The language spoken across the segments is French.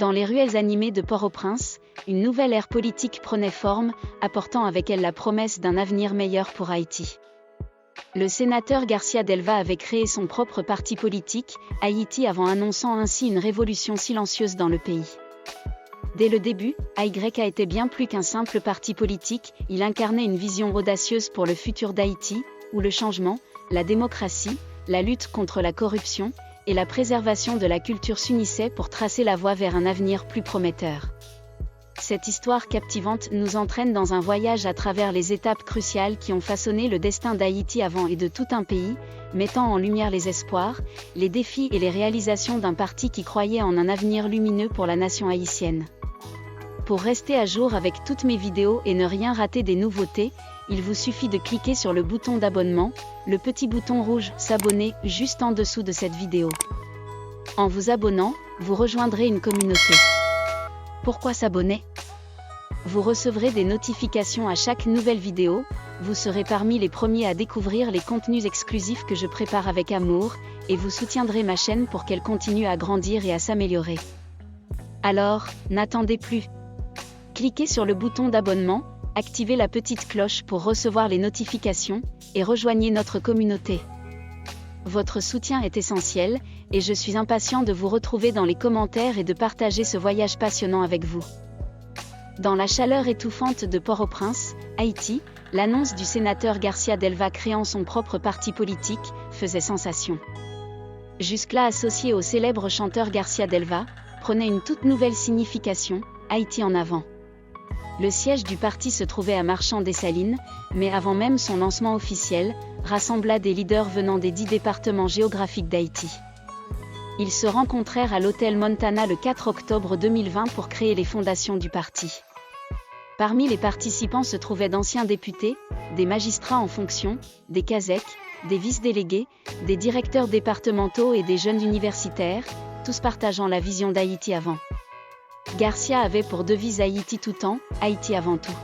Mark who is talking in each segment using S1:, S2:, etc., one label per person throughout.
S1: Dans les ruelles animées de Port-au-Prince, une nouvelle ère politique prenait forme, apportant avec elle la promesse d'un avenir meilleur pour Haïti. Le sénateur Garcia Delva avait créé son propre parti politique, Haïti Avant, annonçant ainsi une révolution silencieuse dans le pays. Dès le début, AYA était bien plus qu'un simple parti politique, il incarnait une vision audacieuse pour le futur d'Haïti, où le changement, la démocratie, la lutte contre la corruption et la préservation de la culture s'unissaient pour tracer la voie vers un avenir plus prometteur. Cette histoire captivante nous entraîne dans un voyage à travers les étapes cruciales qui ont façonné le destin d'Haïti avant et de tout un pays, mettant en lumière les espoirs, les défis et les réalisations d'un parti qui croyait en un avenir lumineux pour la nation haïtienne. Pour rester à jour avec toutes mes vidéos et ne rien rater des nouveautés, il vous suffit de cliquer sur le bouton d'abonnement, le petit bouton rouge « S'abonner » juste en dessous de cette vidéo. En vous abonnant, vous rejoindrez une communauté. Pourquoi s'abonner ? Vous recevrez des notifications à chaque nouvelle vidéo, vous serez parmi les premiers à découvrir les contenus exclusifs que je prépare avec amour, et vous soutiendrez ma chaîne pour qu'elle continue à grandir et à s'améliorer. Alors, n'attendez plus. Cliquez sur le bouton d'abonnement, activez la petite cloche pour recevoir les notifications, et rejoignez notre communauté. Votre soutien est essentiel, et je suis impatient de vous retrouver dans les commentaires et de partager ce voyage passionnant avec vous. Dans la chaleur étouffante de Port-au-Prince, Haïti, l'annonce du sénateur Garcia Delva créant son propre parti politique faisait sensation. Jusque-là associé au célèbre chanteur Garcia Delva, prenait une toute nouvelle signification, Haïti en avant. Le siège du parti se trouvait à Marchand-des-Salines, mais avant même son lancement officiel, rassembla des leaders venant des 10 départements géographiques d'Haïti. Ils se rencontrèrent à l'hôtel Montana le 4 octobre 2020 pour créer les fondations du parti. Parmi les participants se trouvaient d'anciens députés, des magistrats en fonction, des CASEC, des vice-délégués, des directeurs départementaux et des jeunes universitaires, tous partageant la vision d'Haïti avant. Garcia avait pour devise Haïti tout temps, Haïti avant tout.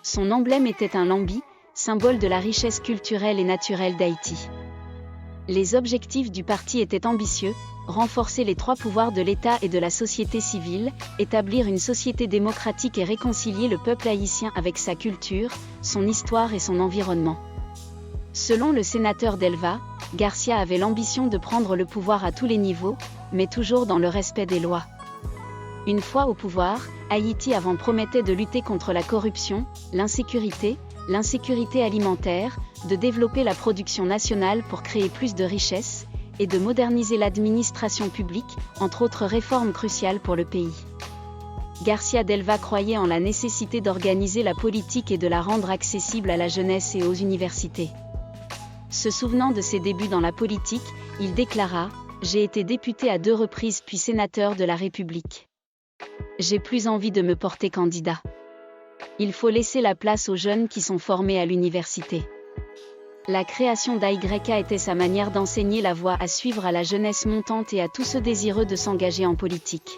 S1: Son emblème était un lambi, symbole de la richesse culturelle et naturelle d'Haïti. Les objectifs du parti étaient ambitieux, renforcer les 3 pouvoirs de l'État et de la société civile, établir une société démocratique et réconcilier le peuple haïtien avec sa culture, son histoire et son environnement. Selon le sénateur Delva, Garcia avait l'ambition de prendre le pouvoir à tous les niveaux, mais toujours dans le respect des lois. Une fois au pouvoir, Haïti Avant promettait de lutter contre la corruption, l'insécurité alimentaire, de développer la production nationale pour créer plus de richesses, et de moderniser l'administration publique, entre autres réformes cruciales pour le pays. Garcia Delva croyait en la nécessité d'organiser la politique et de la rendre accessible à la jeunesse et aux universités. Se souvenant de ses débuts dans la politique, il déclara « J'ai été député à 2 reprises puis sénateur de la République. J'ai plus envie de me porter candidat. Il faut laisser la place aux jeunes qui sont formés à l'université. » La création d'AYA était sa manière d'enseigner la voie à suivre à la jeunesse montante et à tous ceux désireux de s'engager en politique.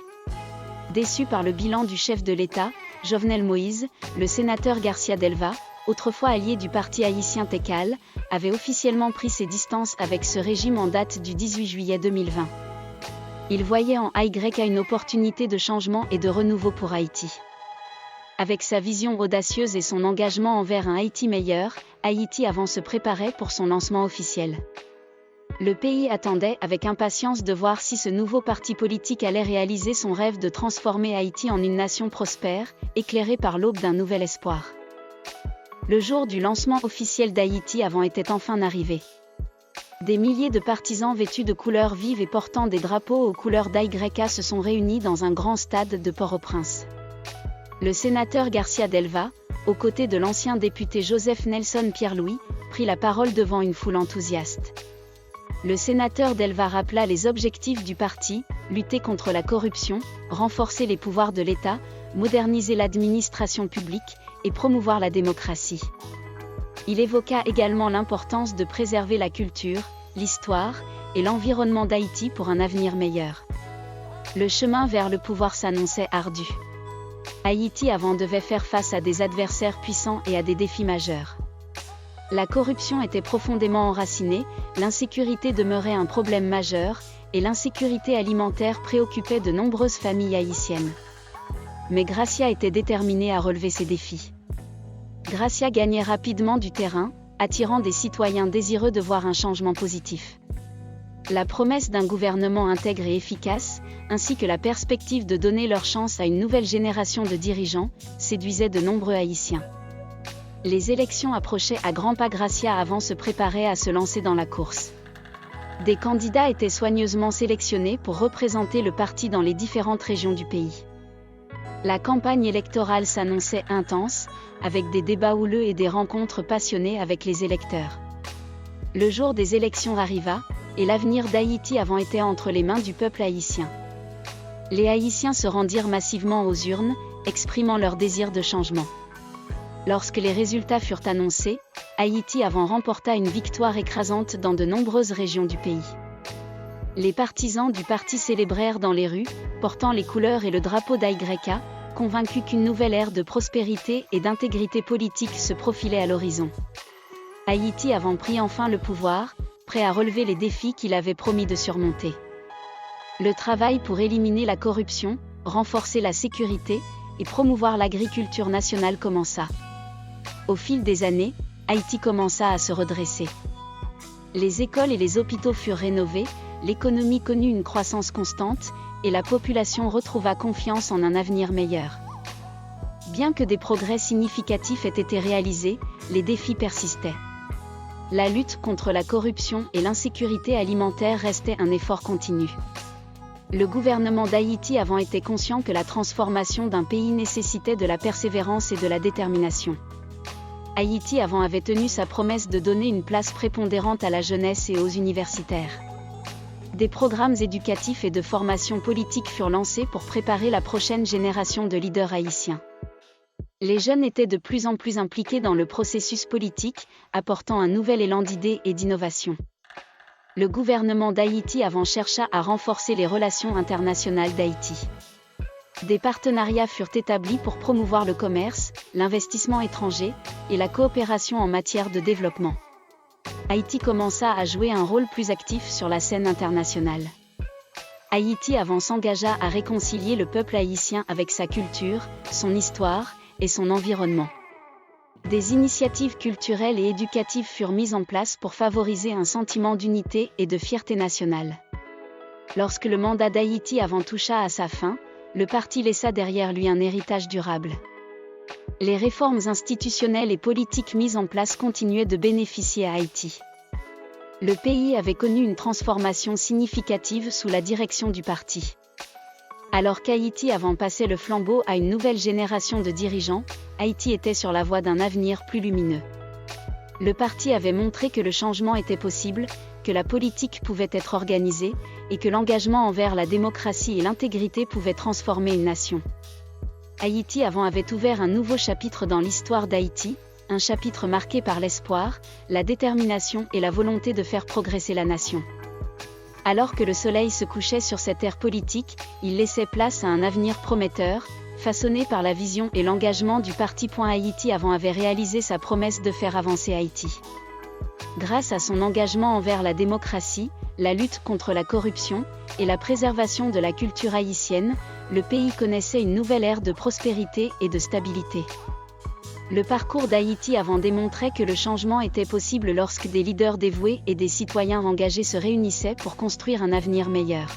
S1: Déçu par le bilan du chef de l'État, Jovenel Moïse, le sénateur Garcia Delva, autrefois allié du parti haïtien Tekal, avait officiellement pris ses distances avec ce régime en date du 18 juillet 2020. Il voyait en AYA une opportunité de changement et de renouveau pour Haïti. Avec sa vision audacieuse et son engagement envers un Haïti meilleur, Haïti Avant se préparait pour son lancement officiel. Le pays attendait avec impatience de voir si ce nouveau parti politique allait réaliser son rêve de transformer Haïti en une nation prospère, éclairée par l'aube d'un nouvel espoir. Le jour du lancement officiel d'Haïti Avant était enfin arrivé. Des milliers de partisans vêtus de couleurs vives et portant des drapeaux aux couleurs d'AYA se sont réunis dans un grand stade de Port-au-Prince. Le sénateur Garcia Delva, aux côtés de l'ancien député Joseph Nelson Pierre-Louis, prit la parole devant une foule enthousiaste. Le sénateur Delva rappela les objectifs du parti, lutter contre la corruption, renforcer les pouvoirs de l'État, moderniser l'administration publique et promouvoir la démocratie. Il évoqua également l'importance de préserver la culture, l'histoire et l'environnement d'Haïti pour un avenir meilleur. Le chemin vers le pouvoir s'annonçait ardu. Haïti Avant devait faire face à des adversaires puissants et à des défis majeurs. La corruption était profondément enracinée, l'insécurité demeurait un problème majeur, et l'insécurité alimentaire préoccupait de nombreuses familles haïtiennes. Mais Gracia était déterminée à relever ces défis. Gracia gagnait rapidement du terrain, attirant des citoyens désireux de voir un changement positif. La promesse d'un gouvernement intègre et efficace, ainsi que la perspective de donner leur chance à une nouvelle génération de dirigeants, séduisaient de nombreux Haïtiens. Les élections approchaient à grands pas. Gracia avant se préparait à se lancer dans la course. Des candidats étaient soigneusement sélectionnés pour représenter le parti dans les différentes régions du pays. La campagne électorale s'annonçait intense, avec des débats houleux et des rencontres passionnées avec les électeurs. Le jour des élections arriva, et l'avenir d'Haïti avait été entre les mains du peuple haïtien. Les Haïtiens se rendirent massivement aux urnes, exprimant leur désir de changement. Lorsque les résultats furent annoncés, Haïti avait remporté une victoire écrasante dans de nombreuses régions du pays. Les partisans du parti célébrèrent dans les rues, portant les couleurs et le drapeau d'AYA, convaincus qu'une nouvelle ère de prospérité et d'intégrité politique se profilait à l'horizon. Haïti avait pris enfin le pouvoir, prêt à relever les défis qu'il avait promis de surmonter. Le travail pour éliminer la corruption, renforcer la sécurité et promouvoir l'agriculture nationale commença. Au fil des années, Haïti commença à se redresser. Les écoles et les hôpitaux furent rénovés, l'économie connut une croissance constante, et la population retrouva confiance en un avenir meilleur. Bien que des progrès significatifs aient été réalisés, les défis persistaient. La lutte contre la corruption et l'insécurité alimentaire restait un effort continu. Le gouvernement d'Haïti avait été conscient que la transformation d'un pays nécessitait de la persévérance et de la détermination. Haïti avait tenu sa promesse de donner une place prépondérante à la jeunesse et aux universitaires. Des programmes éducatifs et de formation politique furent lancés pour préparer la prochaine génération de leaders haïtiens. Les jeunes étaient de plus en plus impliqués dans le processus politique, apportant un nouvel élan d'idées et d'innovation. Le gouvernement d'Haïti chercha à renforcer les relations internationales d'Haïti. Des partenariats furent établis pour promouvoir le commerce, l'investissement étranger et la coopération en matière de développement. Haïti commença à jouer un rôle plus actif sur la scène internationale. Haïti s'engagea à réconcilier le peuple haïtien avec sa culture, son histoire et son environnement. Des initiatives culturelles et éducatives furent mises en place pour favoriser un sentiment d'unité et de fierté nationale. Lorsque le mandat d'Haïti toucha à sa fin, le parti laissa derrière lui un héritage durable. Les réformes institutionnelles et politiques mises en place continuaient de bénéficier à Haïti. Le pays avait connu une transformation significative sous la direction du parti. Alors qu'Haïti passé le flambeau à une nouvelle génération de dirigeants, Haïti était sur la voie d'un avenir plus lumineux. Le parti avait montré que le changement était possible, que la politique pouvait être organisée, et que l'engagement envers la démocratie et l'intégrité pouvait transformer une nation. Haïti avait ouvert un nouveau chapitre dans l'histoire d'Haïti, un chapitre marqué par l'espoir, la détermination et la volonté de faire progresser la nation. Alors que le soleil se couchait sur cette ère politique, il laissait place à un avenir prometteur, façonné par la vision et l'engagement du parti. Haïti avait réalisé sa promesse de faire avancer Haïti. Grâce à son engagement envers la démocratie, la lutte contre la corruption et la préservation de la culture haïtienne, le pays connaissait une nouvelle ère de prospérité et de stabilité. Le parcours d'Haïti démontrait que le changement était possible lorsque des leaders dévoués et des citoyens engagés se réunissaient pour construire un avenir meilleur.